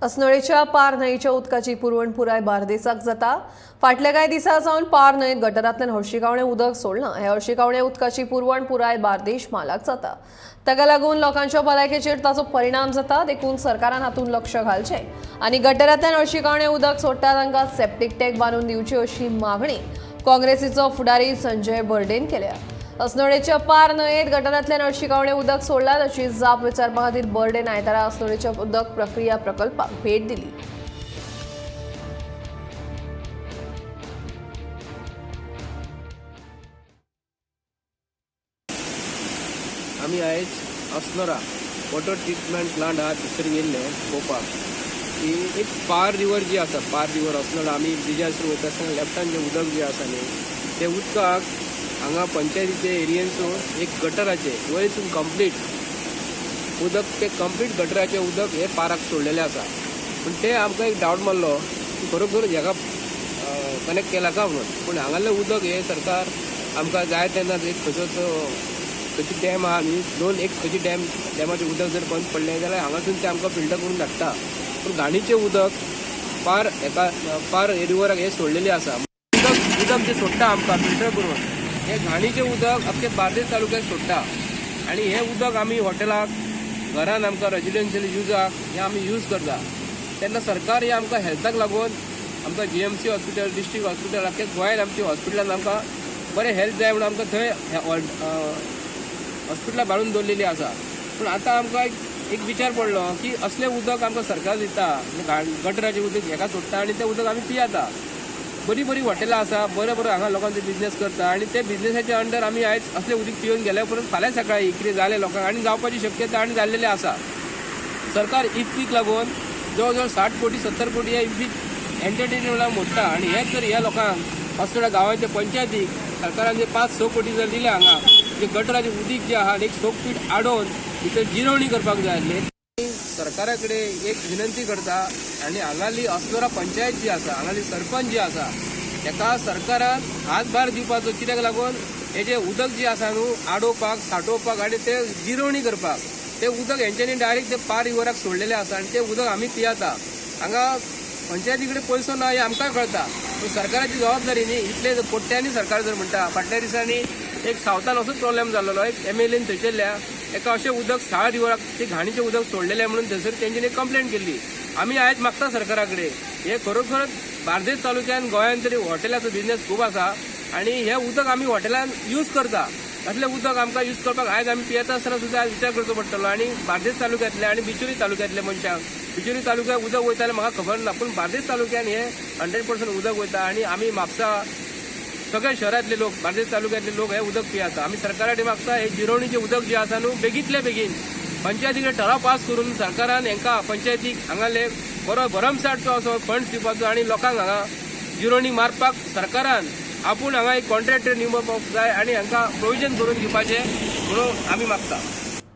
असनोळेच्या पार न्हंयच्या उदकाची पुरवणपुराय बार्देसाक जाता। फाटल्या कांय दिसा सावन पार न्हंयेत गटारांतल्यान हळशिकावणें उदक सोडलां। हे हळशिकावणें उदकाची पुरवणपुराय बार्देश म्हालाक जाता। ताका लागून लोकांच्या भलायकेचेर ताचो परिणाम जाता। देखून सरकारान हातूंत लक्ष घालचें आनी गटारांतल्यान हळशिकावणें उदक सोडटा तांकां सेप्टीक टँक बांदून दिवची अशी मागणी काँग्रेसीचो फुडारी संजय बर्डेन केल्या। असनोळेच्या पार न्हंयेत गटारांतल्यान हळशिकावणें उदक सोडलां ताची जाप विचारपा खातीर बर्डेन आयतारा असनोळेच्या उदक प्रक्रिया प्रकल्पाक भेट दिली। आम्ही आयज असनोरा वॉटर ट्रीटमेंट प्लांट हा थंयसर गेल्ले पळोवपाक की एक पार रिवर जी आसा, पार रिवर असनोरा आमी ब्रिजाचेर वयता आसतना लेफ्टान जे उदक जे आसा न्ही ते उदकाक हांगा पंचायतीचे एरियेनसून एक गटराचे वयरसून कंप्लीट उदक ते कंप्लीट गटराचे उदक हे पाराक सोडलेले आसा। पूण ते आमकां एक डावट मारलो की खरोखर हेका कनेक्ट केला का म्हणून। पूण हांगासलें उदक हे सरकार आमकां जाय तेन्ना एक खंयची डॅम आहा न्ही एक खंयची डॅमाचें उदक जर बंद पडलें जाल्यार हांगासून ते आमकां फिल्टर करून धाडटा। पूण घाणीचें उदक पार रिवराक हे सोडलेलें आसा। उदक जे सोडटा आमकां फिल्टर करून हे घाणीचें उदक अख्खे बार्देस तालुक्याक सोडटा आनी हे उदक आमी हॉटेलाक घरान आमकां रेजिडेन्शियल युजाक हे आमी यूज करता। तेन्ना सरकार हे आमकां हेल्थाक लागून आमकां GMC हॉस्पिटल, डिस्ट्रिक्ट हॉस्पिटल अख्खे गोंयांत आमच्या हॉस्पिटलान आमकां बरें हेल्थ जाय म्हणून आमकां थंय हॉस्पिटलां बांदून दवरलेलीं आसा। पूण आतां आमकां एक विचार पडलो की असलें उदक आमकां सरकार दिता, गटराचें उदक हेका सोडटा आनी तें उदक आमी पियेता। बरी हॉटेलां आसा, बरें हांगा लोकांचो बिझनेस करता आनी ते बिझनेसाच्या अंडर आमी आयज असलें उदक पिवन गेल्या परत फाल्यां सकाळीं कितें जालें लोकांक आनी जावपाची शक्यता आनी जाल्लेली आसा। सरकार इफ्फीक लागून जवळ जवळ 60 कोटी 70 कोटी हे इफ्फीक एंटरटेनमेंटाक मोडटा आनी हेच जर ह्या लोकांक असल्या गांवांच्या पंचायतीक सरकारान जे 5-6 कोटी जर दिले हांगा जे गटराचें उदीक जे आहा एक 100 फीट आडोवन भितर जिरवणी करपाक जाय आसली। सरकारा कडेन एक विनंती करता आनी हांगाली असनोरा पंचायत जी आसा, हांगाली सरपंच जी आसा ताका सरकारान हातभार दिवपाचो। कित्याक लागून हे जे उदक जे आसा न्हू आडोवपाक सांठोवपाक आनी ते जिरवणी करपाक ते उदक हेंच्यांनी डायरेक्ट ते पार रिवराक सोडलेले आसा आनी ते उदक आमी पियेता। हांगा पंचायती कडेन पयसो ना हे आमकां कळटा, पूण सरकाराची जबाबदारी न्ही। इतले कोट्यांनी सरकार जर म्हणटा फाटल्या दिसांनी एक सावथान असोच प्रॉब्लेम जाल्लो एक MLAन थंयसरल्या एका अशें उदक 6 रिवराक ते घाणीचें उदक सोडलेलें म्हणून थंयसर तेंच्यांनी एक कंप्लेंट केल्ली। आमी आयज मागता सरकारा कडेन हे खरोखर बार्देस तालुक्यान गोंयांत तरी हॉटेलाचो बिझनेस खूब आसा आनी हे उदक आमी हॉटेलान यूज करता। असलें उदक आमकां यूज करपाक आयज आमी पियेता आसतना सुद्दां आयज विचार करचो पडटलो। आनी बार्देस तालुक्यांतले आनी बिचोली तालुक्यांतले मनशांक बिचोली तालुक्याक उदक वयता जाल्यार म्हाका खबर ना, पूण बार्देस तालुक्यान हे 100% उदक वयता आनी आमी म्हापसा सगळे शहरांतले लोक बार्देस तालुक्यांतले लोक हे उदक पियेता। आमी सरकारा कडेन मागता हे जिरवणीचें उदक जे आसा न्हू बेगींतले बेगीन पंचायती कडेन ठराव पास करून सरकारान हेंकां पंचायतीक हांगाले बरो भरमसाटचो असो फंड्स दिवपाचो आनी लोकांक हांगा जिरवणी मारपाक सरकारान आपूण हांगा एक कॉन्ट्रॅक्टर निवडपाक जाय आनी हांकां प्रोविजन करून दिवपाचें म्हणून आमी मागता।